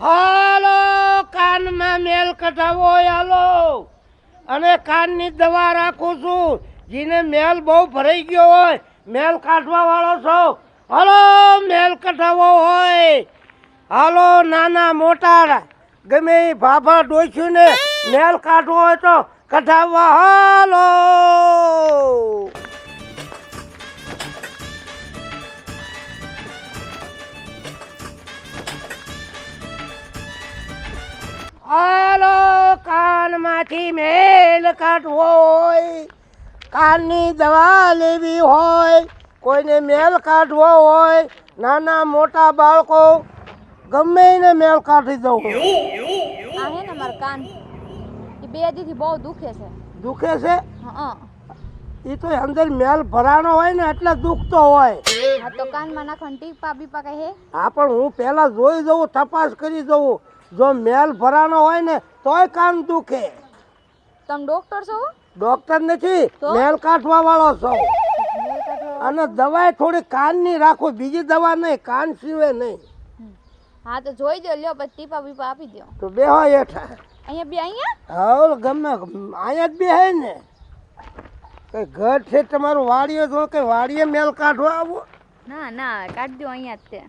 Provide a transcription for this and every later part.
હાલો કાનમાં મેલ કઢાવો હાલો અને કાનની દવા રાખું છું. જેને મેલ બહુ ભરાઈ ગયો હોય મેલ કાઢવા વાળો છો હાલો મેલ કઢાવો હોય હાલો નાના મોટા ગમે એ ભાભા ડોસ્યું ને મેલ કાઢવો હોય તો કઢાવવા હાલો. હાલો કાનમાંથી મેલ કાઢવો હોય કાનની દવા લેવી હોય કોઈને મેલ કાઢવો હોય નાના મોટા બાળકો ગમે એને મેલ કાઢી દઉં. આ હે ને મારા કાન એ બે દીથી બહુ દુખે છે. દુખે છે? હા એ તો અંદર મેલ ભરાણો હોય ને એટલે દુખતો હોય. હા તો કાનમાં નાખવાનું ટીપા બીપા કઈ હે? હા પણ હું પહેલા જોઈ જઉં તપાસ કરી જઉં જો મેલ ભરાણો હોય ને તોય કાન દુખે. તમે ડોક્ટર છો? ડોક્ટર નથી તો? મેલ કાઢવા વાળો છો. અને દવા થોડી કાનની રાખો બીજી દવા નહીં કાન સિવાય નહીં. હા તો જોઈ દો લ્યો પછી ટીપા બીપા આપી દો. તો બેહો હેઠા. અહીંયા બે અહીંયા? હા ગમે અહીંયા જ બેહે ને કઈ ઘર છે તમારું વાડીએ જો કે વાડીએ મેલ કાઢવા આવો? ના ના કાઢ દો અહીંયા જ તે.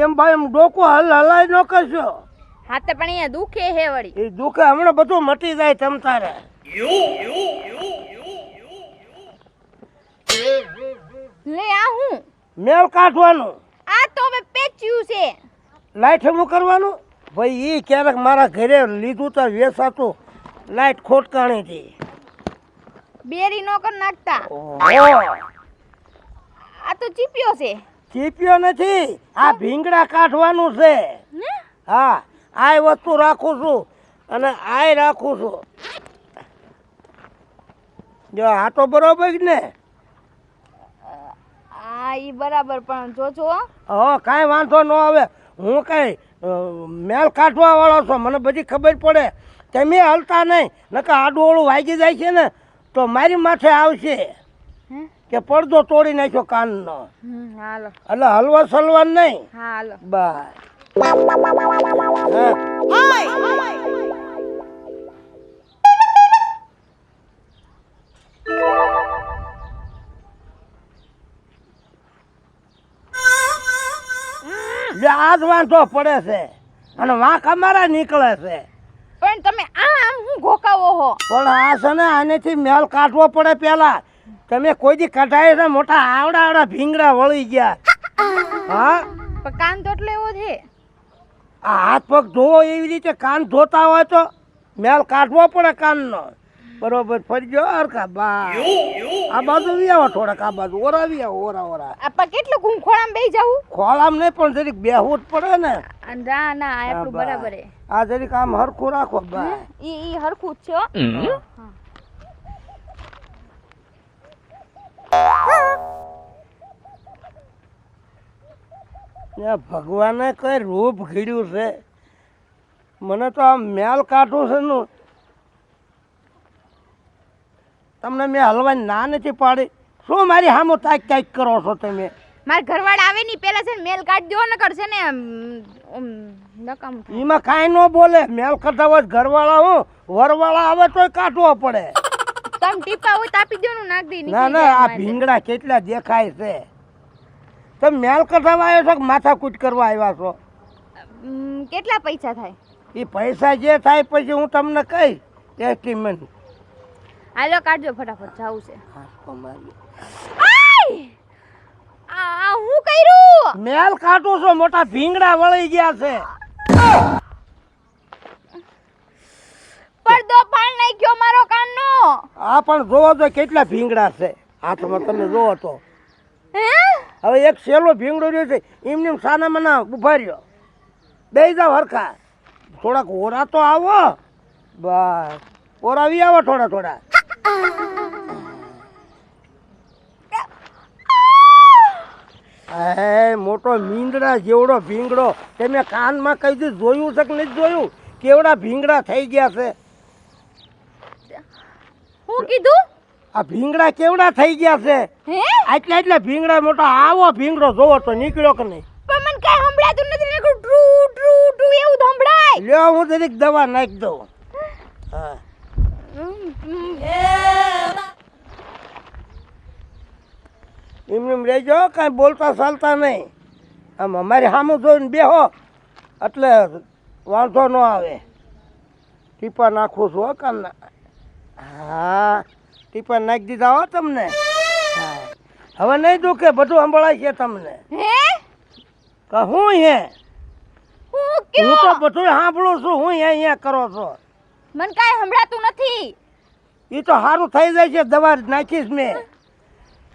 એમ ભાઈ એમ ડોકો હલાય ન કરશો. હા તો પણ અહીંયા દુખે હે વળી. એ દુખે હમણાં બધું મટી જાય તમ તારે. લે આ હું મેલ કાઢવાનું. આ તો હવે પેચ્યું છે. લાઈટ હમું કરવાનું ભાઈ એ ક્યારેક મારા ઘરે લીધું તો વેસાતું લાઈટ ખોટકાણી હતી. બેરી નો કર નાખતા. ઓહો આ તો ચીપ્યો છે. ચીપ્યો નથી આ ભીંગડા કાઢવાનું છે. હે? હા આ વસ્તુ રાખું છું અને આ રાખું છું. જો આ તો બરોબર જ ને. આ ઈ બરાબર પણ જોજો. હવે કાંઈ વાંધો ન આવે હું કાંઈ મેલ કાઢવા વાળો છો મને બધી ખબર પડે. તમે હલતા નહીં નકર આડું ઓળું વાગી જાય છે ને તો મારી માથે આવશે હે? કે પડદો તોડી નાખ્યો કાનનો. હાલો. એટલે હલવા સલવા નહીં. હા હાલો. બસ આજ વાંધો પડે છે અને વાંક અમારા નીકળે છે. પણ તમે આમ હું ઘોકાવો હો? પણ આ છે ને આનેથી મેલ કાઢવો પડે પેલા. તમે કોઈ દી કઢાય છે મોટા આવડા ભીંગડા વળી ગયા. હા પણ કાન તો એટલે એવો છે. આ હાથ પગ ધોવો એવી રીતે કાન ધોતા હોય તો મેલ કાઢવો પડે કાનનો. બરોબર ફરજો હરખા બા આ બાજુ આવો થોડાક આ બાજુ ઓરાવી આવો ઓરા. આપા કેટલું ખૂંખોળામ બેહી જાવું? ખોળામ નહીં પણ જરીક બેહવું જ પડે ને. ના ના આટલું બરાબર હે. આ જરીક આમ હરખું રાખો બા. ઈ હરખું જ છે હો. ભગવાને કઈ રૂપ ઘડ્યું છે મને તો આમ મેલ કાઢું છે ને તમને મેં હલવાની ના નથી પાડી. શું મારી સામું તાક કરો છો તમે? મારા ઘરવાળા આવે ની પેલા છે ને મેલ કાઢ દો ને કરશે ને નકામ. એમાં કાંઈ ન બોલે મેલ કઢાવો ઘરવાળા હું વરવાળા આવે તોય કાઢવો પડે. તમે ટીપા હોય તો આપી દો ને નાખ દઈ. ના ના આ ભીંગડા કેટલા દેખાય છે. તમે મેલ કઢાવા આવ્યો છો કે માથાકૂટ કરવા આવ્યા છો? કેટલા પૈસા થાય? એ પૈસા જે થાય પછી હું તમને કહીશ એસ્ટિમેટ. હાલો કાઢજો ફટાફટ જાવું છે. આ હું કર્યું? મેલ કાઢું છો મોટા ભીંગડા વળી ગયા છે. પડદો પાડ નાખ્યો મારો કાનનો. આ પણ જોવો તો કેટલા ભીંગડા છે હાથમાં તમે જોવો તો. હે? હવે એક સેલો ભીંગડો રહ્યો છે એમને સાના મના ઉભા રહ્યો. બે જાવ હરખા થોડાક ઓરા તો આવો. બસ ઓરાવી આવો થોડા થોડા. એ મોટો મીંદડા જેવડો ભીંગડો તમે કાનમાં કઈ દી જોયું છે કે નથી જોયું? કેવડા ભીંગડા થઈ ગયા છે. હું કીધું? આ ભીંગડા કેવડા થઈ ગયા છે. હે એટલે ભીંગડા મોટો આવો ભીંગડો જોવો તો નીકળ્યો કે નહીં? પણ મને કઈ સંભળાતું નથી ને ટ્રુ ટ્રુ ટ્રુ એવું સંભળાય. લ્યો હું જરીક દવા નાખી દઉં. હા એમ રહેજો, કાંઈ બોલતા ચાલતા નહીં. આમ અમારી સામું જોઈને બેહો એટલે વાંધો ન આવે. ટીપા નાખું છું હો કાનના. હા ટીપા નાખી દીધા હો તમને. હા હવે નહીં દુખે, બધું સંભળાય છે તમને. હે કહું હે હું હું કયો? તો બધું સાંભળું છું. હું અહીંયા કરો છો મને કઈ સંભળાતું નથી. એ તો સારું થઈ જાય છે. દવા નાખીશ મેં.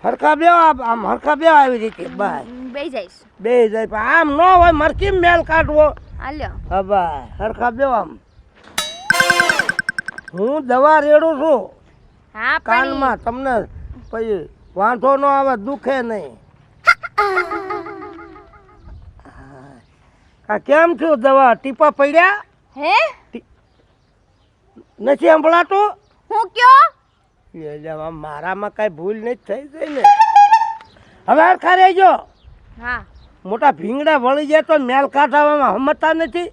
હરખા બે આમ હરખા બે આવી રીતે બસ બેહી જઈશ. બે જાય પણ આમ ન હોય મારે કેમ મેલ કાઢવો? હાલ્યો. હા બસ હરખા બે આમ. હું દવા રેડું છું હા પણ કાનમાં, તમને પછી વાંધો ન આવે, દુખે નહીં. આ કેમ થયું? દવા ટીપા પડ્યા હે નથી સંભળાતું? હું કયો? મારામાં કઈ ભૂલ નથી થઈ જાય ને. હવે હરખા રહેજો. હા મોટા ભીંગડા વળી જાય તો મેલ કાઢવામાં સમજતા નથી.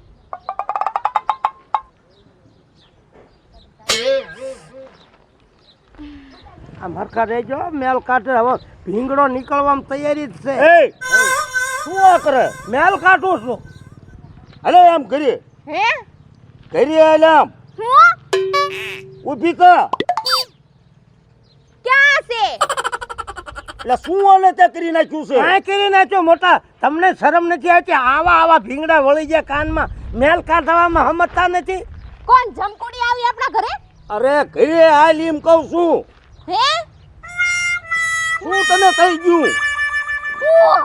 આમ હરખા રહેજો, મેલ કાઢે. હવે ભીંગડો નીકળવામાં તૈયારી જ છે. શું આ કરે? મેલ કાઢું છું. હાલે આમ કરી હે હાલે આમ હું ઊભી કર. ક્યાં છે? એટલે શું આને તે કરી નાખ્યું છે? કાંઈ કરી નાખ્યો મોટા? તમને શરમ નથી આવતી? આવા ભીંગડા વળી જાય કાનમાં, મેલ કાઢવામાં સમજતા નથી. કોણ જમકુડી આવી આપણા ઘરે? અરે ઘરે હાલ એમ કહું છું. હે શું તને થઈ ગયું? હું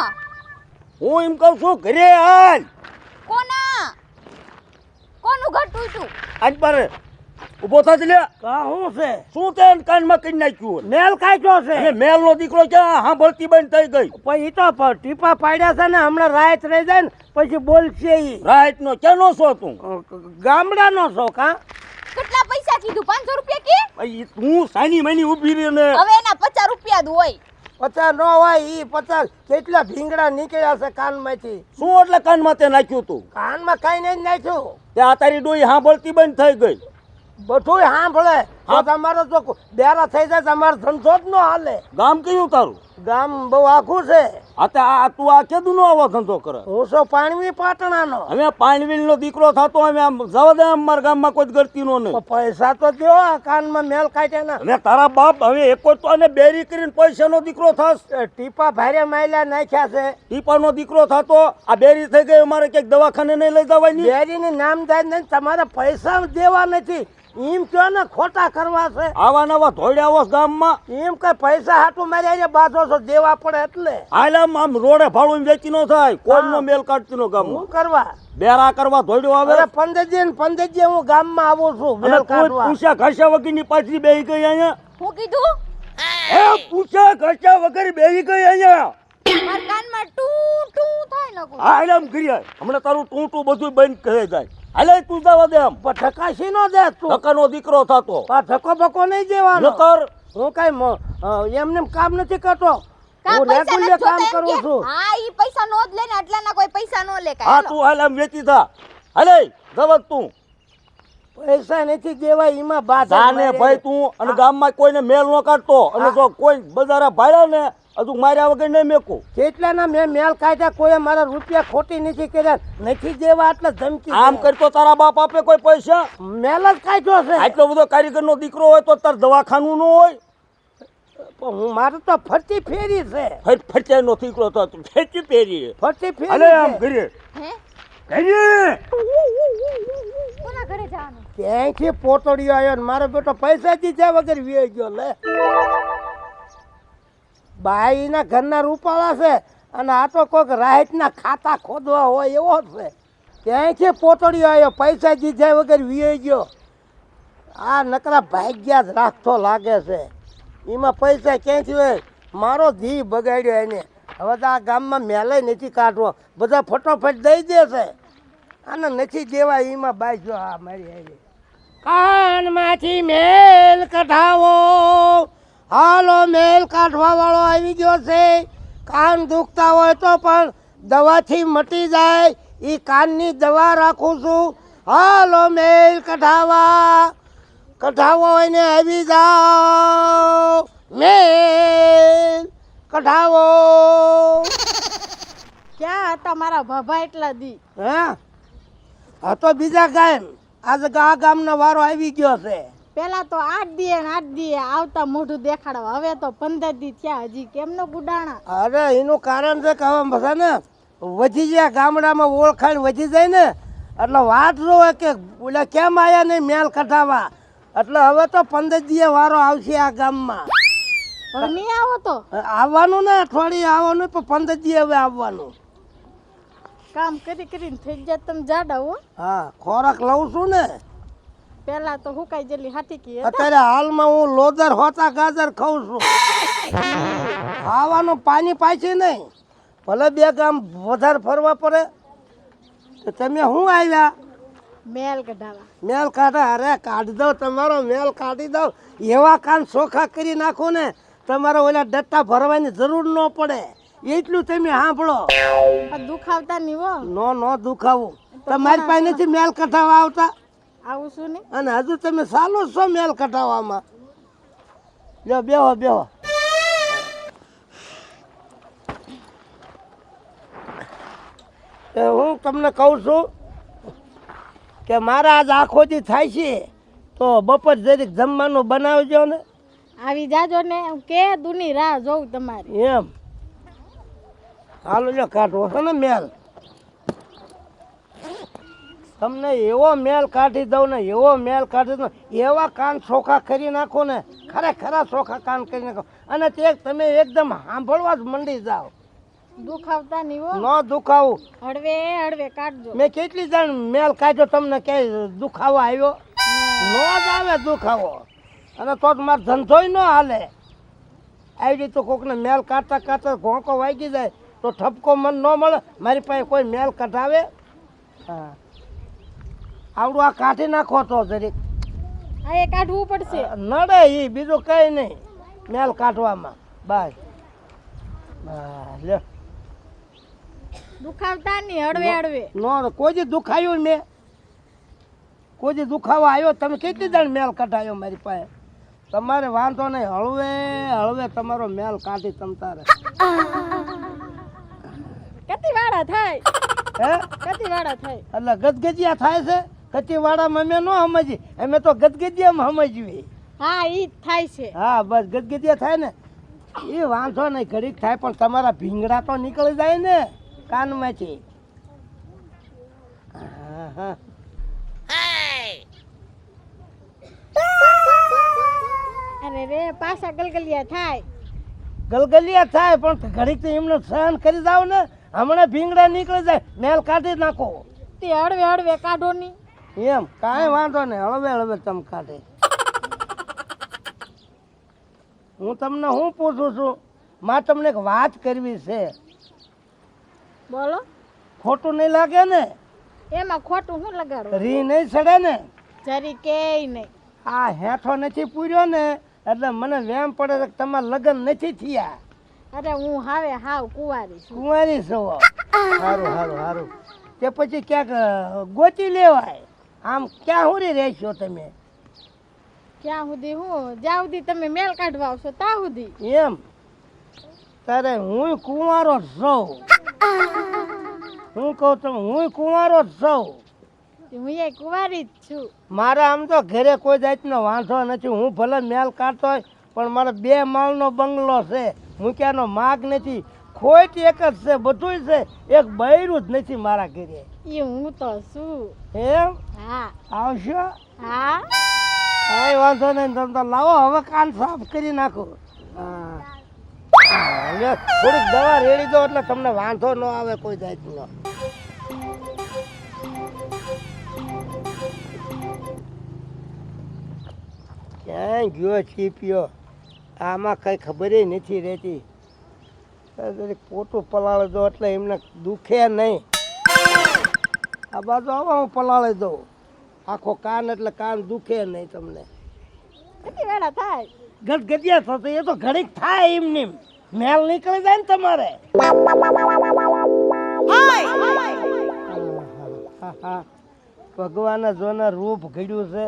હું એમ કહું છું ઘરે હાલ. કોના કોનું ઘર તૂટ્યું? આજ પર ઊભો થજ લે. શું છે? શું તે કાનમાં કરી નાખ્યું? મેલ કાઢ્યો છે. અને મેલનો દીકરો ક્યાં સાંભળતી બંધ થઈ ગઈ? પછી ઈ તો ટીપા પાડ્યા છે ને, હમણાં રાત રહી જાય ને પછી બોલશે. ઈ રાતનો ક્યાંનો છો તું? ગામડાનો છો કા? કેટલા પૈસા કીધું? 500 રૂપિયા કે? ભાઈ તું સાની માની ઊભી રહી ને. હવે એના 50 રૂપિયા જ હોય. 50 નો હોય. ઈ 50 કેટલા ભીંગડા નીકળ્યા છે કાનમાંથી. શું એટલે કાનમાં તે નાખ્યું તું? કાનમાં કઈ નહીં નાખ્યું. ત્યાં તારી ડોઈ સાંભળતી બંધ થઈ ગઈ. બધું સાંભળે તો તમારો જો બેરા થઈ જાય તમારો ધંધો જ ન હાલે. ગામ કયું તારું? ગામ બહુ આખું છે. આ તું આ કેદું નો આવો ધંધો કરે? હું છો પાણવી પાટણાનો. અમે પાણીવીલ નો દીકરો થતો અમે આમ જવા દે, અમારા ગામમાં કોઈ ગરતી નો નહીં. પૈસા તો દો, આ કાનમાં મેલ કાઢ્યા ના. અને તારા બાપ હવે એક તો અને બેરી કરીને પૈસાનો દીકરો થાસ. ટીપા ભારે માયલા નાખ્યા છે. ટીપાનો દીકરો થતો આ બેરી થઈ ગઈ, અમારે ક્યાંક દવાખાને નહીં લઈ જવાની. બેરીની નામ થાય નહીં, તમારે પૈસા દેવા નથી. એમ કયો ને ખોટા કરવા છે. આવા નવા ધોડ્યા આવો ગામમાં. એમ કઈ પૈસા હાટું મારી બાંધો છો, દેવા પડે એટલે. હાલ આમ રોડે ભાડું વેચી નો થાય, કોઈનો મેલ કાઢતી નો ગામમાં. શું કરવા? બેરા કરવા ધોડ્યો આવે. અરે 15 દી હું ગામમાં આવું છું અને મેલ કોઈ કાઢવા. પૂછ્યા ઘાસ્યા વગરની પાછળી બેહી ગઈ અહીંયા. હું કીધું? એ પૂછ્યા ઘાસ્યા વગર બેહી ગઈ અહીંયા. મારા કાનમાં ટૂ ટૂ થાય ન કોઈ. હા એમ કરીએ. હમણાં તારું તું બધું બંધ કરી જાય. હાલે તું જવા દે એમ. પણ ઠકાશી નો દે તું. ધક્કાનો દીકરો થતો. આ ધક્કો બકો નહીં દેવાનો. નકર હું કઈ એમને કામ નથી કરતો. કા હું પૈસા રેગ્યુલર નથી કામ જોતા એમ કરું કે? છું. હા ઈ પૈસા નો જ લે ને, આટલાના કોઈ પૈસા નો લે હા કાંઈ. તું હાલ આમ વેચી થા. હાલે જવા દે તું. પૈસા નથી દેવાય એમાં બાધા જાને ભાઈ તું અને ગામમાં કોઈને મેલ ન કાઢતો, અને જો કોઈ બજારા ભાડ્યા ને હજુ માર્યા વગર નહીં મેકું. કેટલાના મેં મેલ કાઢ્યા, કોઈ મારા રૂપિયા ખોટી નથી કર્યા. નથી દેવા એટલે ધમકી આમ દે. કરતો તારા બાપ આપે કોઈ પૈસા? મેલ જ કાઢ્યો છે. આટલો બધો કારીગરનો દીકરો હોય તો તાર દવાખાનું ન હોય? પણ હું મારે તો ફરતી ફેરી છે. ફરચાઈનો દીકરો તો તું ફેંચી પહેરી. ફરતી હાલે આમ ફેરી છે. ઘરે હે ઘરે કોના ઘરે જવાનું? ક્યાંયથી પોતળીઓ આવ્યો ને મારો બેટો પૈસા દીધા વગર વી ગયો. લે બાઈના ઘરના રૂપાળા છે અને આ તો કોઈક રાહતના ખાતા ખોદવા હોય એવો છે. ક્યાંયથી પોતળીઓ આવ્યો, પૈસા દીધા વગર વી ગયો. આ નકરા ભાગ્યા જ રાખતો લાગે છે. એમાં પૈસા ક્યાંથી હોય? મારો ધી બગાડ્યો એને. હવે તો આ ગામમાં મેલે નથી કાઢવો, બધા ફટોફટ દઈ દે છે. આને નથી દેવા એમાં બાઈ જો આ મારી આવી કાનમાંથી મેલ કઢાવો. હાલો મેલ કાઢવા વાળો આવી ગયો છે. કાન દુખતા હોય તો પણ દવાથી મટી જાય એ કાનની દવા રાખું છું. હાલો મેલ કઢાવા. કઢાવો હોય ને આવી જાઓ. મેલ કઢાવો. ક્યાં હતા મારા ભાભા એટલા દી? હે હા તો બીજા ગામ આજે આ ગામનો વારો આવી ગયો છે. પેલા તો 8 દીએ આવતા મોઢું દેખાડવા, હવે તો 15 દી થયા, હજી કેમનો ગુડાણા? અરે એનું કારણ છે કે હવે બધા ને વધી જાય, ગામડામાં ઓળખાણ વધી જાય ને એટલે વાત જોવે કે ઓલા કેમ આયા નહીં મેલ કઢાવા. એટલે હવે તો 15 દીએ વારો આવશે આ ગામમાં. હવે નહીં આવો તો આવવાનું ને અઠવાડિયે આવવાનું પણ 15 દીએ હવે આવવાનું. કામ કરી કરીને થઈ જાય તમે જાડા હો. હા ખોરાક લઉં છું ને. પેલા તો હુકાઈ જેલી હાટીકી અત્યારે હાલમાં હું લોદર હોતા ગાજર ખાઉં છું. ખાવાનું પાણી પાછી નહીં, ભલે 2 ગામ વધારે ફરવા પડે. તો તમે શું આવ્યા? મેલ કઢાવા. મેલ કાઢા? અરે કાઢી દઉં, તમારો મેલ કાઢી દઉં. એવા કાન ચોખ્ખા કરી નાખો ને તમારે ઓલા ડટ્ટા ભરવાની જરૂર ન પડે. એટલું તમે સાંભળો. દુખાવતા નહીં હો. નો દુખાવું. તમારી પાસે નથી મેલ કઢાવા આવતા? આવું શું ને? અને હજુ તમે ચાલો છો મેલ કઢાવવામાં. લ્યો બેહો. હું તમને કહું છું કે મારા આજ આખો દી થાય છે તો બપોર જરીક જમવાનું બનાવજો ને. આવી જાજો ને, કે દુની રાહ જોઉં તમારી. એમ હાલો લ્યો કાઢવો છે ને મેલ. તમને એવો મેલ કાઢી દઉં ને, એવો મેલ કાઢી દઉં, એવા કાન ચોખ્ખા કરી નાખો ને, ખરા ચોખ્ખા કાન કરી નાખો. અને તે તમે એકદમ સાંભળવા જ મંડી જાઓ. દુખાવતા નહીં હો. ન દુખાવું. હળવે કાઢજો. મેં કેટલી જણ મેલ કાઢ્યો, તમને ક્યાંય દુખાવો આવ્યો? ન જ આવે દુખાવો. અને તો જ મારો ધંધોય ન હાલે. આવી રીતે કોકને મેલ કાઢતા ઘોંકો વાગી જાય તો ઠપકો મન ન મળે. મારી પાસે કોઈ મેલ કઢાવે? હા આવડું આ કાઢી નાખો તો જરીક. આ એ કાઢવું પડશે. નડે એ બીજું કઈ નહીં મેલ કાઢવામાં. બસ લે. દુખાવતા નહીં, હળવે. નો કોઈ દી દુખાયું મેં? કોઈ દી દુખાવો આવ્યો? તમે કેટલી દાણ મેલ કઢાયો મારી પાસે? તમારે વાંધો નહીં, હળવે તમારો મેલ કાઢી તમતારે. કતી વાળા થાય? હે કતી વાળા થાય? એટલે ગદગદિયા થાય છે. કચીવાડામાં અમે ન સમજી, અમે તો ગદગદિયામાં સમજવી. હા ઈ જ થાય છે. હા બસ ગદગદિયા થાય ને એ વાંધો નહીં, ઘડીક થાય પણ તમારા ભીંગડા તો નીકળી જાય ને કાનમાંથી. હા અરે રે પાછા ગલગલિયા થાય. ગલગલિયા થાય પણ ઘડીક તો એમને સહન કરી જાવ ને. હમણાં ભીંગડા નીકળી જાય, મેલ કાઢી નાખો. તે હળવે કાઢો ની. એમ કાંઈ વાંધો નહીં, હળવે તમે કાઢે. હું તમને શું પૂછું છું, માં તમને એક વાત કરવી છે. બોલો. ખોટું નહીં લાગે ને? એમાં ખોટું શું લગાડો? રી નહીં સડે ને? જરી કેય નહીં. આ હેઠો નથી પૂર્યો ને એટલે મને વેમ પડે છે કે તમારા લગ્ન નથી થયા. અરે હું હાવ કુંવારી છું. કુંવારી છો? સારું. તે પછી ક્યાંક ગોતી લેવાય. આમ ક્યાં હુરી રહેશો તમે? ક્યાં સુધી? હું જ્યાં સુધી તમે મેલ કાઢવા આવશો ત્યાં સુધી. એમ તારે હું કુંવારો જ છું. હું કહું તમે હું કુંવારો જ છું. હું એ કુંવારી જ છું. મારા આમ તો ઘરે કોઈ જાતનો વાંધો નથી. હું ભલે મેલ કાઢતો હોય પણ મારો 2 માળનો બંગલો છે. મૂક્યાનો માગ નથી. ખોટ એક જ છે, બધું છે. એક બૈરું જ નથી મારા ઘરે. એ હું તો છું. એમ? હા. આવશો? હા. કાંઈ વાંધો નહીં. તમે તો લાવો હવે કાન સાફ કરી નાખો. હા થોડીક દવા રેડી દો એટલે તમને વાંધો ન આવે કોઈ જાતનો. ક્યાંય ગયો છીપ્યો? આમાં કઈ ખબર નથી રહેતી. જરીક પોતું પલાળી દો એટલે એમને દુખે નહીં. આ બાજુ આવો હું પલાળી દઉં. આખો કાન એટલે કાન દુખે નહીં તમને. કેટલી વેળા થાય? ગદગદિયા થશે એ તો ઘડીક થાય એમની. મેલ નીકળી જાય ને તમારે. આહાહા. ભગવાને જોને રૂપ ઘડ્યું છે.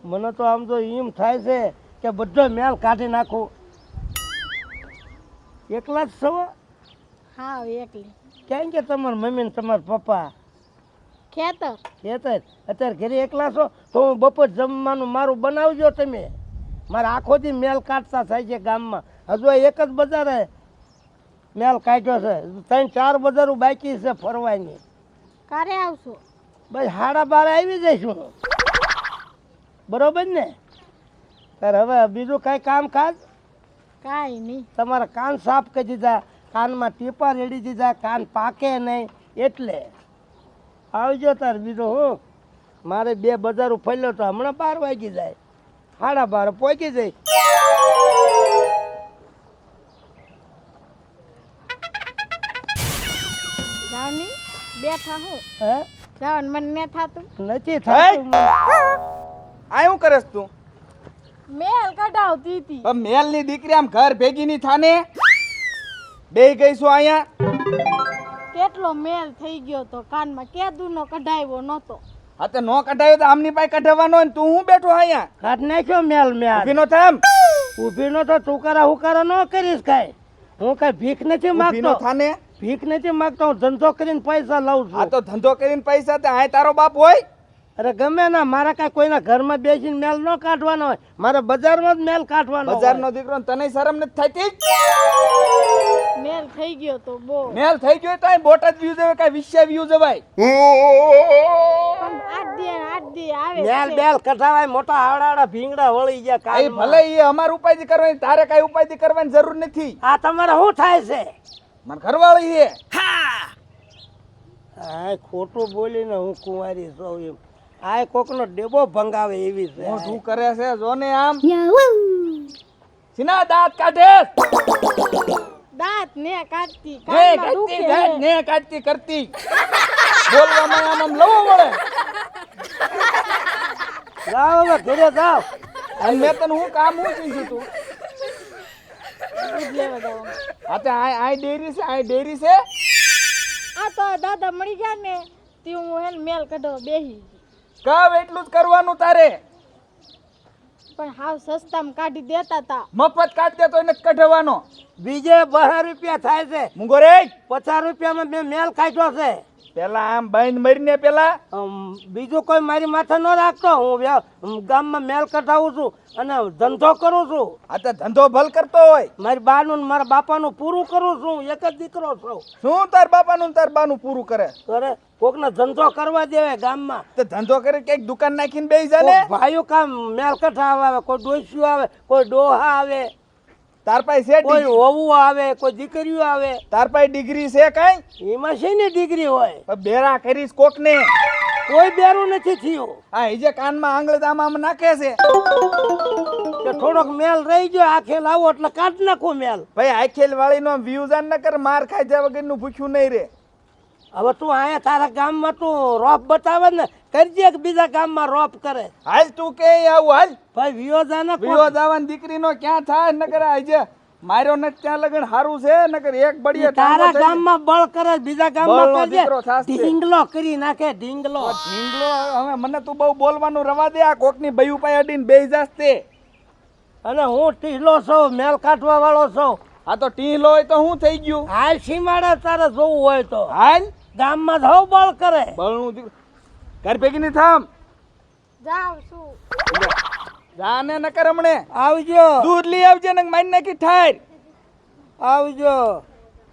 મને તો આમ તો એમ થાય છે કે બધો મેલ કાઢી નાખું. એકલા જ છો? હા એકલી. કેમ કે તમારા મમ્મી ને તમારા પપ્પા ખેતર. ખેતર? અત્યારે ઘરે એકલા છો તો હું બપોર જમવાનું મારું બનાવજો તમે. મારે આખો દી મેલ કાઢતા થાય છે ગામમાં. હજુ આ એક જ બજારે મેલ કાઢ્યો છે. 3-4 બજારો બાકી છે ફરવાની. ક્યારે આવશો? બસ 12:30 આવી જઈશું. બરોબર ને? તાર હવે બીજું કાંઈ કામકાજ? કાંઈ નહીં. તમારા કાન સાફ કરી દીધા, કાનમાં ટીપા રેડી દીધા, કાન પાકે નહીં એટલે આવજો. તાર બીજું હું મારે 2 બજારો ફર્યો તો હમણાં 12 વાગી જાય. 12:30 પહોંચી જાય. જાવની બેઠા હું. હે? જાવન મને ન થાતું. નથી થતું. આ શું કરસ તું? મેલ કઢાવતી હતી. પણ મેલની દીકરી આમ ઘર ભેગી ની થાને બે ગઈ છું અહીંયા. કેટલો મેલ થઈ ગયો તો કાનમાં કેદુનો કઢાવ્યો નતો. હા તો નો કઢાયો તો આમની પાસે કઢાવવાનો ને તું હું બેઠો અહીંયા? કાઢ નાખ્યો મેલ મેલ. ઊભી નો થામ. ઊભી નો તો તુકારા હુકારા ન કરીશ કાંઈ. હું કાંઈ ભીખ નથી ઊભી નો માંગતો. થાને. ભીખ નથી માંગતો. હું ધંધો કરીને પૈસા લઉં આ છું. તો ધંધો કરીને પૈસા તે આ તારો બાપ હોય? અરે ગમે ના, મારે કાંઈ કોઈના ઘરમાં બેસીને મેલ ન કાઢવાનો હોય. મારે બજારમાં જ મેલ કાઢવાનો હોય. બજારનો દીકરો ને તને શરમ નથી થતી? મેલ થઈ ગયો તો બહુ. મેલ થઈ ગયો તો અહીં બોટાદ વ્યૂ જવાય કાંઈ વિશ્યા વ્યૂ જવાય? પણ 8 દી આવે મેલ છે. બેલ કઢાવાય. મોટા આવડા ભીંગડા વળી ગયા એ કાનમાં. ભલે એ અમાર ઉપાધિ કરવાની, તારે કાંઈ ઉપાધિ કરવાની જરૂર નથી. આ તમારે શું થાય છે? મને ઘરવાળી છે. આ ખોટું બોલીને હું કુંવારી છું એમ. આ કોકનો ડેબો ભંગાવે એવી છે. મોઢું કરે છે જો ને આમ. સીના દાંત કાઢે. દાંત ને કાઢતી ને કાનમાં કાઢતી દુખે દાંત છે. ને કાઢતી કરતી બોલવામાં આમ આમ લવો મળે. જાઓ હવે ઘરે જાઓ. અને મેં તને હું કામ હું શીખ્યું તું? દૂધ લેવા જવાનું. હા તો આ ડેરી છે, આ ડેરી છે. આ તો દાદા મળી ગયા ને તે હું હેન મેલ કઢાવ બેહી. કાવ એટલું જ કરવાનું તારે. પણ હાવ સસ્તામાં કાઢી દેતા તા. મફત કાઢ દે તો એને જ કઢવાનો. બીજે 12 રૂપિયા થાય છે. મુંગો રે 50 રૂપિયામાં મેં મેલ કાઢ્યો છે. પેલા આમ બંધ મરીને પેલા બીજું કોઈ મારી માથે ન રાખતો. હું ગામમાં મેલ કઢાવું છું અને ધંધો કરું છું. આ તો ધંધો ભલ કરતો હોય. મારી બાનું ને મારા બાપાનું પૂરું કરું છું. એક જ દીકરો છું. શું તાર બાપાનું ને તાર બાનું પૂરું કરે? અરે કોકને ધંધો કરવા દેવે ગામમાં. તો ધંધો કરે કઈક દુકાન નાખીને બેસી જા ને. કોક ભાઈઓ કામ મેલ કઢાવા આવે. કોઈ ડોસ્યું આવે, કોઈ ડોહા આવે, તાર પાસે છે કોઈ ડિગ્રી? વહુ આવે, કોઈ દીકરીઓ આવે. તાર પાસે ડિગ્રી છે કઈ? એમાં શેની ડિગ્રી હોય? પણ બેરા કરીશ કોક ને. કોઈ બેરું નથી થયું. હા એ જે કાનમાં આંગળી આમ નાખે છે. કે થોડોક મેલ રહી ગયો આખે લાવો એટલે કાઢ નાખો મેલ. ભાઈ આખેલ વાળી નો વ્યુઝ ન કર, માર ખાઈ જાય વગર નું ભૂખ્યું નહીં રે. હવે તું અહીંયા તારા ગામમાં તું રોપ બતાવે ને, કરજે કે બીજા ગામમાં રોપ કરે. હાલ તું કે આવું હાલ. ભાઈ વિયોજાને વિયો દાવાન દીકરીનો ક્યાં થાય નકર આજે માર્યો ને ત્યાં લગન હારું છે નકર એક બળીએ તારા ગામમાં બળ કરે, બીજા બળનો ગામમાં દીકરો કરજે. થાશે. ઢીંગલો કરી નાખે ઢીંગલો. ઢીંગલો હવે મને તું બહુ બોલવાનું રવા દે. આ કોકની બયું પાય અડીને બેહી જાસ તે. અને હું ટીહલો છું, મેલ કાઢવા વાળો છું. આ તો ટીહલો હોય તો શું થઈ ગયું? હાલ સીમાડે તારે જોવું હોય તો હાલ ગામમાં જ બળ કરે. બળનું દીકરો ઘર ભેગી ની થામ. જાવ છું. જાને નકર હમણે આવજો દૂધ લઈ આવજે ને મારી નાખી ઠાર. આવજો.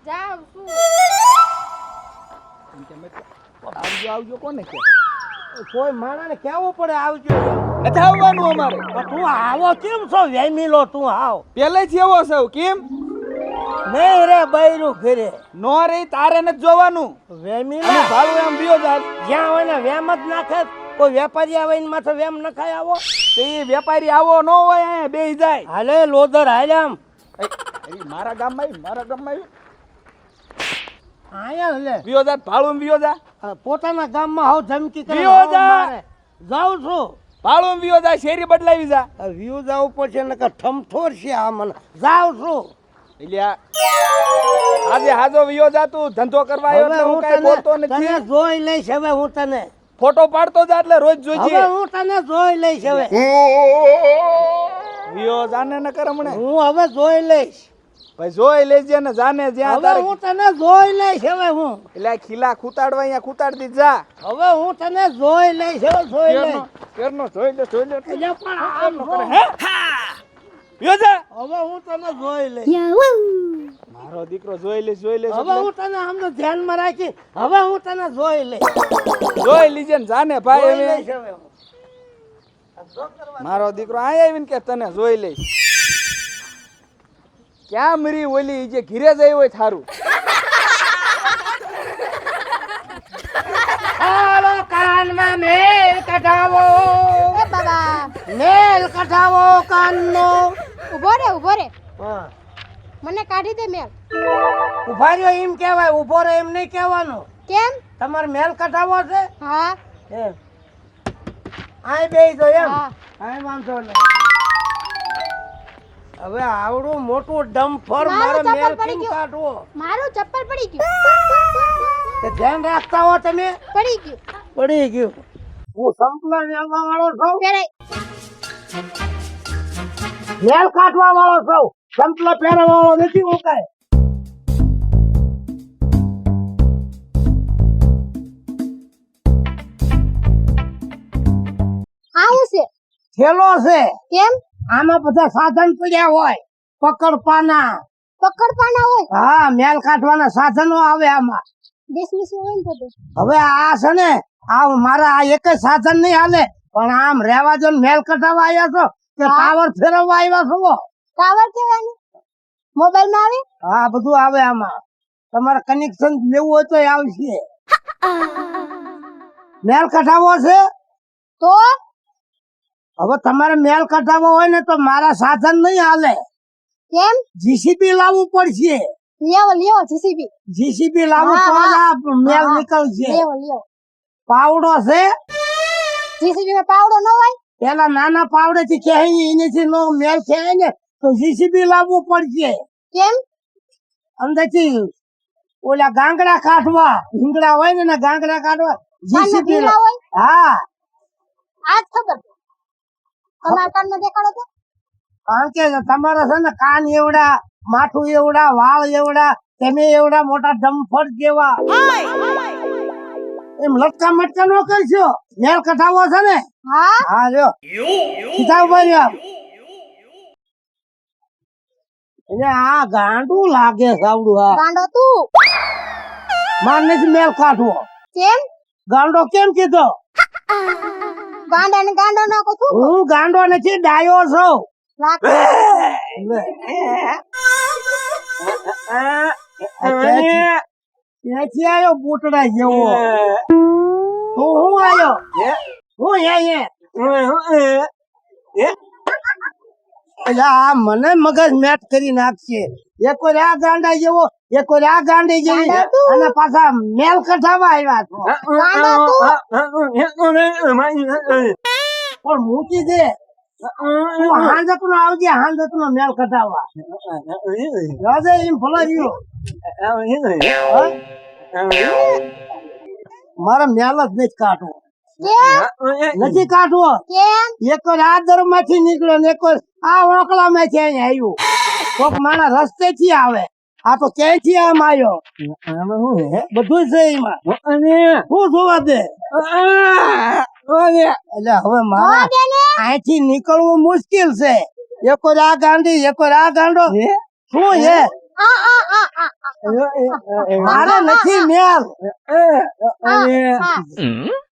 જાવ છું. આવજો આવજો કોને કે? કોઈ માણસને કહેવું પડે આવજો. નથી આવવાનું અમારે. પણ તું આવો કેમ છો વેમીલો? તું આવ પહેલેથી એવો સૌ કેમ? નહીં રે બૈરું ઘરે નો રે તારે નથી જોવાનું. વેમીલો અને ભાડું એમ વિયો જાત. જ્યાં હોય ને વેમ જ નાખે. કોઈ વેપારી આવે ને માથે વેમ નખાય આવો. તે વેપારી આવો ન હોય અહીંયા બેહી જાય. હાલે લોદર હાલ આમ. અરે મારા ગામમાં આવી, મારા ગામમાં આવી. આયા લે વિયો જા ભાળું વિયો જા પોતાના ગામમાં હાવ ધમકી કરે વિયો હાવ જા. મારે. જાઉં છું ભાળું વિયો જા શેરી બદલાવી જા વ્યૂ જવું પડશે નકર ઠમઠોર છે આ મને જાઉં છું એટલે આજે હાજો વિયો જા તું ધંધો કરવા આવ્યો હવે એટલે હું હું કાંઈ બોલતો તને નથી જોઈ લઈશ હવે હું તને ફોટો પાડતો જા એટલે રોજ જોઈજે હવે હું તને જોઈ લઈશ હવે વિયો જાને ન કર હમણે હું હવે જોઈ લઈશ ભાઈ જોઈ લેજે ને જાને જ્યાં હવે તારે હું તને જોઈ લઈશ હવે હું એટલે આ ખીલા ખૂતાડવા અહીંયા ખૂતાડ દી જા હવે હું તને જોઈ લઈશ હવે જોઈ લઈશ કેરનો જોઈ લે એટલે પણ આમ કરે હે વિયો જા હવે હું તને જોઈ લઈશ મારો દીકરો જોઈ લે હવે હું તને આમ તો ધ્યાનમાં રાખી હવે હું તને જોઈ લઈશ જોઈ લીજે ને જાને ભાઈ જોઈ હવે લઈશ હવે હું. મારો દીકરો અહીંયા આવીને કે તને જોઈ લઈશ ક્યાં મરી ઓલી જે ઘીરે જઈ હોય થારું હાલો કાનમાં મેલ કઢાવો એ બાબા મેલ કઢાવો કાનનો ઉભો રે હા મને કાઢી દે મેલ ઉભા રહ્યો એમ કહેવાય ઉભો રહે એમ નહીં કહેવાનું કેમ તમારે મેલ કઢાવો છે હા એમ આય બેહી જો એમ હા. આય વાંધો નહીં હવે આવડું મોટું ડમ્ફર મારો મારું મેલ ચપ્પલ પડી કેમ ગયું. કાઢવો મારું ચપ્પલ પડી ગયું તે ધ્યાન રાખતા હો તમે પડી ગયું પડી ગયું હું સંપલા મેલવા વાળો છું પહેરાય મેલ કાઢવા વાળો છું સંપલા પહેરવા વાળો નથી હું કાંઈ આવું છે થેલો છે કેમ આમાં બધા સાધન પડ્યા હોય પકડપાના પકડવાના હોય હા મેલ કાઢવાના સાધનો આવે આમાં ડિસમિસ હોય ને બધું હવે આ છે ને આ મારા આ એક જ સાધન નહીં હાલે પણ આમ રેવા જો ને મેલ કઢાવવા આવ્યા છો કે પાવર ફેરવવા આવ્યા છો ટાવર કેવાની મોબાઈલ માં આવે હા બધું આવે આમાં તમારે કનેક્શન લેવું હોય તો આવશે મેલ કઢાવવો છે તો હવે તમારે મેલ કઢાવવો હોય ને તો મારા સાધન નહીં હાલે કેમ જીસીબી લાવવું પડશે લેવો જીસીબી જીસીબી લાવવું તો જ આ મેલ નીકળશે લેવો પાવડો છે જીસીબી માં પાવડો ન હોય પેલા નાના પાવડે થી ખેંચી એનેથી નો મેલ ખેંચે ને તો જીસીબી લાવવું પડશે કેમ અંદરથી ઓલા ગાંગડા કાઢવા ભીંગડા હોય ને ગાંગડા કાઢવા જીસીબી ભીંગડા હોય? હા આજ ખબર તમારા કાનમાં દેખાડો તો કારણ કે તમારા છે ને કાન એવડા માથું એવડા વાળ એવડા તમે એવડા મોટા ડમ્ફર જેવા એમ લટકા મટકા નો કરશો મેલ કઢાવો છે ને હા હા લ્યો સીધા ઉભા રહ્યો એટલે આ ગાંડું લાગે સાવડું આ ગાંડો તું માર નથી મેલ કાઢવો કેમ ગાંડો કેમ કીધો ગાંડા ને ગાંડો ન કો તું હું ગાંડો નથી ડાયો છું લાગ ક્યાંથી આવ્યો બૂટડા જેવો તું હું આવ્યો હું એટલે આ મને મગજ મેટ કરી નાખશે એક વાર આ ગાંડા જેવો એક વાર આ ગાંડી જેવી ગાંડા તું? અને પાછા મેલ કઢાવા આવ્યા છો ગાંડો તું પણ મૂકી દે તું હાંજતનો આવજે હાંજતનો મેલ કઢાવવા રાજે એમ ભલો રહ્યો હા? મારે મેલ જ નથી કાઢવો કેમ નથી કાઢવો કેમ એક વાર આ દર માંથી નીકળ્યો ને એક વાર આ ઓકલા માંથી અહીંયા આવ્યું કોક માણસ રસ્તે થી આવે આ તો ક્યાંથી આમ આવ્યો બધું છે એમાં શું જોવા દે એટલે હવે મારા અહીંથી નીકળવું મુશ્કેલ છે એક વાર આ ગાંડી એક વાર આ ગાંડો શું છે આ આ આ આ મારે નથી મેલ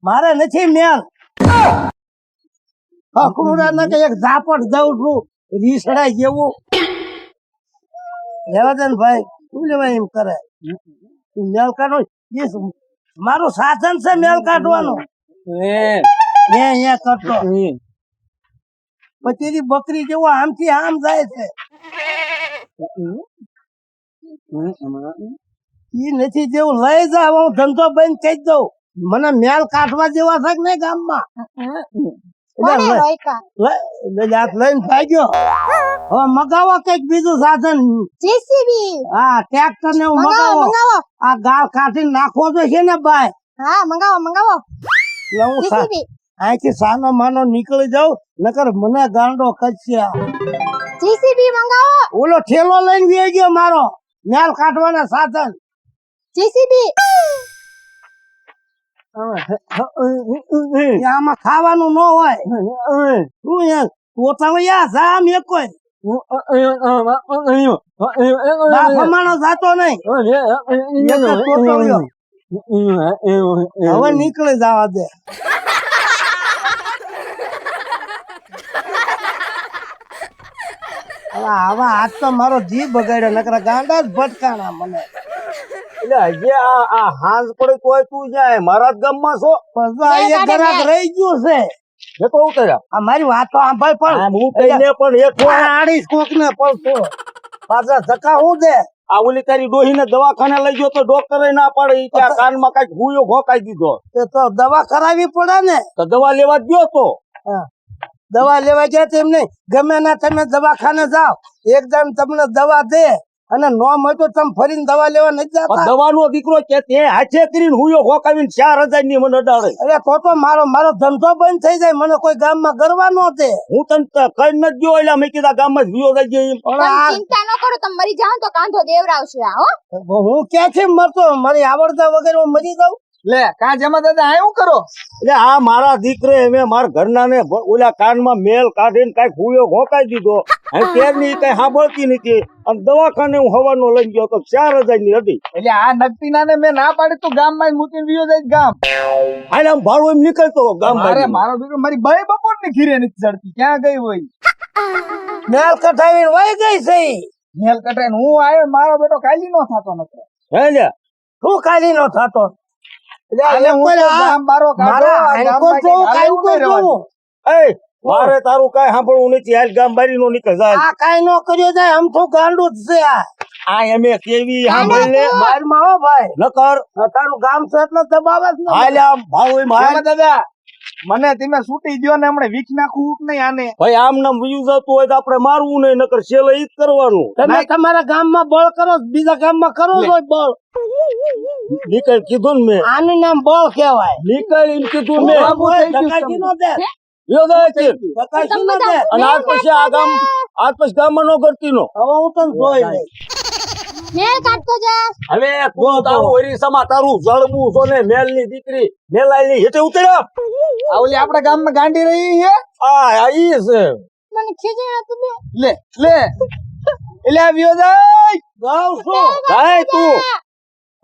મારે નથી મેલ હકડુડા કે એક ઝાપટ દઉં છું રીસડા જેવું લેવા દે ને ભાઈ શું લેવા એમ કરે તું મેલ કાઢો એ શું? મારું સાધન છે મેલ કાઢવાનું અહીંયા કરતો પછી બકરી જેવો આમથી આમ જાય છે ઈ નથી જેવું લઈ જાવ હું ધંધો બંધ થઈ દઉં મને મેલ કાઢવા જેવા છે કે નહીં ગામમાં કોને રોયકા લઈને ભાગ્યો હવે મગાવો કઈક બીજું સાધન જીસીબી હા ટ્રેક્ટર ને એવું મંગાવો મગાવો મંગાવો આ ગાળ કાઢીને નાખવો તો છે ને ભાઈ હા મંગાવો મંગાવો એટલે હું જીસીબી અહીંથી સાનો માનો નીકળી જાઉં નકર મને ગાંડો કચશે જીસીબી મંગાવો ઓલો ઠેલો લઈને વી ગયો મારો મેલ કાઢવાના સાધન જીસીબી આમાં ખાવાનું ન હોય શું યાર પોતાવયા જામ એક કોઈ બાફમાનો જાતો નહીં એક જ પોતાવ્યો. હવે નીકળી જવા દે હવે આજ તો મારો જીવ બગાડ્યો નકરા ગાંડા જ ભટકાણા મને એટલે હજી આ હાંજ પડે તોય તું જાય મારા જ ગામમાં છો પણ જો આ એક ગ્રાહક રહી ગયું છે એ તો ઉતર્યા આ મારી વાતો સાંભળ પણ હું કહીને પણ એ થોડા આડીશ કોક ને પડતો પાછા ધક્કા હું દે આ ઓલી તારી ડોહીને દવાખાને લઈ ગયો તો ડોક્ટરે ના પાડે ઈ કે આ કાનમાં કઈક ભૂયો ભોકાઈ દીધો તે તો દવા કરાવી પડે ને તો દવા લેવા જ ગયો તો દવા લેવા ગયા તેમ નહીં ગમે ના તમે દવાખાને જાઓ એકદમ તમને દવા દે અને નો મળે તો તમે ફરીને દવા લેવા નથી જતા દવાનો દીકરો કે તે હાથે કરીને હુયો ભોકાવીને 4000 ની મને અડાડે અરે તો મારો ધંધો બંધ થઈ જાય મને કોઈ ગામમાં ગરવા ન દે હું તને કઈ નથી ગયો એટલે મેં કીધા ગામમાં જ વિયો થઈ ગયો પણ તમે આ ચિંતા ન કરો તમે મરી જાઓ તો કાંધો દેવરાવશે આ, હો હું ક્યાંથી મરતો મારી આવડતા વગર હું મરી જાઉં લે કા જમા દાદા આ શું કરો એટલે આ મારા દીકરે મેં મારા ઘરના ને ઓલા કાનમાં મેલ કાઢીને કઈક હુયો ભોકાઈ દીધો અને તેરની કઈ સાંભળતી નથી અને દવાખાને હું હવાનો લઈ ગયો તો 4000 ની હતી એટલે આ નગતીના ને મેં ના પાડી તું ગામ માં મૂકીને વિયો જાય ગામ હાલે આમ ભાડું એમ નીકળતો ગામ મારે મારો દીકરો મારી બાઈ બપોર ની ખીરે નથી ચડતી ક્યાં ગઈ હોય મેલ કઢાવીને વહી ગઈ છે ઈ. મેલ કટાઈને હું આવ્યો મારો બેટો કાલી નો થતો નતો હે ને શું કાઢી નો થતો અને હું તો ગામ બારો કાઢો મારા આ હાંકો ગામમાં જોઉં, કઈ હાલે હાંકો એવું નહીં રહેવાનું. જોઉં. એ મારે તારું કઈ સાંભળવું નથી હાલ ગામ બારી નો નીકળ જાય આ કાઈ નો કર્યો જાય આમ તો ગાંડું જ છે આ આ એમે કેવી સાંભળ લે બહારમાં હો ભાઈ નકર તારું ગામ છે એટલે દબાવે જ ને હાલ આમ ભાવ એમ હાલ જમા દાદા મને તમે છૂટી દ્યો ને હમણાં વીખ નાખવું કે નહીં આને ભાઈ આમ નામ વયું જતું હોય તો આપણે મારવું નહીં નકર છેલ્લે ઈ જ કરવાનું તમે તમારા ગામમાં બળ કરો બીજા ગામમાં કરો છો બળ નીકળ કીધું ને મેં આનું નામ બળ કહેવાય નીકળ એમ કીધું મેં બાબુ થઈ ગયું ધકાજી નો દે યો જાય છે. ધકાજી નો દે અને આજ પછી આ ગામ આજ પછી ગામમાં નો કરતી નો હવે હું તને જોઈ લઈશ મેલ કાઢતો જા હવે તું તારું ઓરિસામાં તારું જળબું છો ને મેલ ની દીકરી મેલાઈ ની હેઠે ઉતર્યા આ ઓલી આપણા ગામમાં ગાંડી રહી છે આ ઈ છે મને ખીજણ હતું બે લે લે એટલે આ વિયો જાય ગાઉં છું ભાઈ તું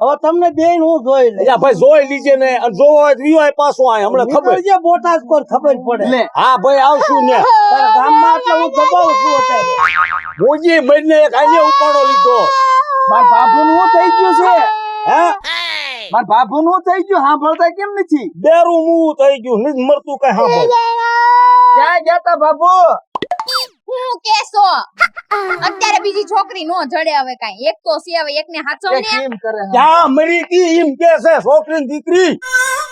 હવે તમને બેન હું જોઈ લઈશ એટલે ભાઈ જોઈ લીજે ને અને જોવો હોય તો વિયો પાછો આય હમણાં ખબર નીકળજે બોટાદ પર ખબર પડે લે હા ભાઈ આવશું ને તારા ગામમાં એટલે હું દબાવું છું અત્યારે મોજી મરીને એક આજે ઉપાડો લીધો માર બાપુ નું થઈ ગયું છે હે માર બાપુ નું થઈ ગયું સાંભળતા કેમ નથી બેરું મું થઈ ગયું નથી મરતું કઈ સાંભળ ક્યાં ગયા તા બાપુ હું કેસો અત્યારે બીજી છોકરી નો જડે હવે કાઈ એક તો સી હવે એકને એ હાચવને કેમ કરે છે? ક્યાં મરી ગઈ એમ કે છે છોકરી ની દીકરી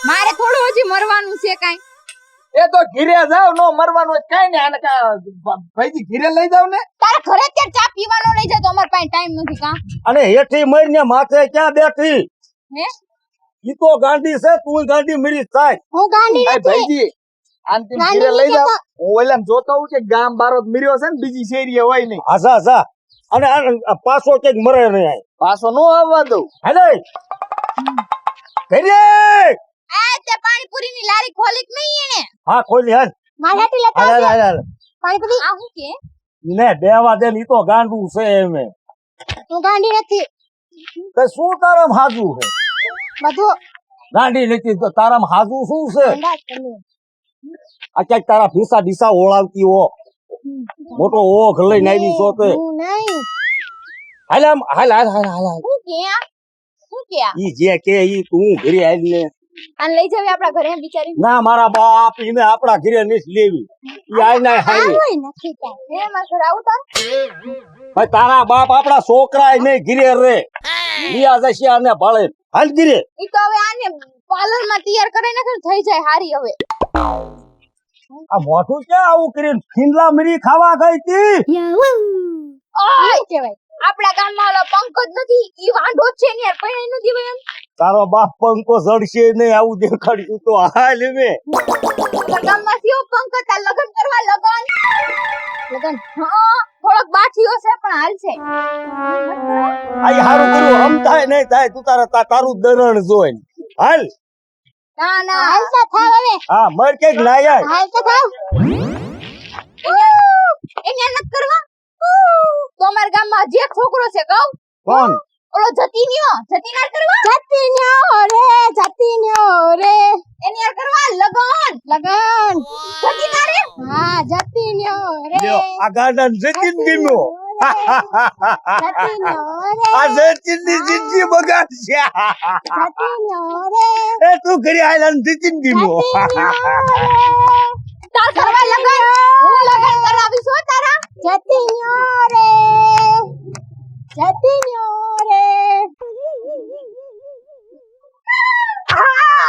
મારે થોડું હજી મરવાનું છે કાઈ એ તો ઘીરે જાવ નો મરવાનું હોય કઈ ને આને ભાઈજી ઘીરે લઈ જાવ ને તારા ઘરે અત્યારે ચા પીવાનો લઈ જતો અમાર પાસે ટાઈમ નથી કા અને હેઠી મરીને માથે ક્યાં બેઠી હે ઈ તો ગાંડી છે તું ગાંડી મરી થાય હું ગાંડી એ નથી ભાઈજી આને તેમ ઘીરે લઈ જાવ હું ઓલાને જોતો હું કે ગામ બારો મિર્યો છે ને બીજી શેરીએ હોય નહીં આસા આસા અને આ પાછો ક્યાંક મરે નહીં આય પાછો નો આવવા દઉં હેલે ઘરે આ તે પાણીપુરી ની લારી ખોલીક નહીં એને હા ખોલી હાલ મારાથી લેતા હાલ આવજે. હાલ હાલ પાણીપુરી આ હું કે ને દેવા દે ને ઈ તો ગાંડું છે એમે હું ગાંડી નથી તે શું તારામ હાજુ છે બધું ગાંડી નથી તો તારામ હાજુ શું છે અંદાજ કરી આ ક્યાંક તારા ફીસા ડીસા ઓળાવતી હો મોટો ઓઘ લઈને આવી છો તે હું નહીં હાલ આમ હાલ હાલ હાલ હાલ હાલ. હું કે ઈ જે કે ઈ તું ઘરે આવીને આને લઈ જાવી આપડા ઘરે બિચારી ના મારા બાપ ઈને આપણા ઘરે નથી લેવી ઈ આઈ ના હારી કોઈ નથી કાંઈ. હે માર ઘરે આવું તાર ભાઈ તારા બાપ આપણા છોકરા નહીં ઘરે રે લીયા જશે આને ભાળે હાલ ગીરે ઈ તો હવે આને પાર્લર માં તૈયાર કરી નાખે ને થઈ જાય હારી હવે. આ મોઢું ક્યાં આવું કરીને ખીંડલા મરી ખાવા ગઈ તી ઓય કેવાય આપણા ગામમાં ઓલો પંકજ નથી ઈ વાંઢો જ છે ને યાર પણ એનું દીવે એમ તારો બાપ પંકો જડશે નહીં આવું દેખાડ્યું તો હાલ મે આપણા ગામમાં થયો પંકજ તાર લગન કરવા લગન હા થોડોક બાઠીઓ છે પણ હાલ છે આઈ હારું કર્યું હમ થાય નહીં થાય તું તારું દરણ જોઈને હાલ ના ના હાલ તો થાવ હવે હા મર કે લાયા હાલ તો થાવ એને નત કરવા તો અમારા ગામમાં હજી એક છોકરો છે કહું કોણ ઓલો જતીન્યો જતીનાર કરવા જતીન્યો રે એની યાર કરવા લગન લગન જતીનારે હા જતીન્યો રે લ્યો આ ગાર્ડન જતીન ગીમો જતીન્યો રે આ જતીન ની જિંદગી બગાડશે જતીન્યો રે એ તું ઘરે આયલા જતીન ગીમો તાર કરવા લગન હું લગન કરાવીશ હો તારા જતીન્યો રે જતીન્યો રે આ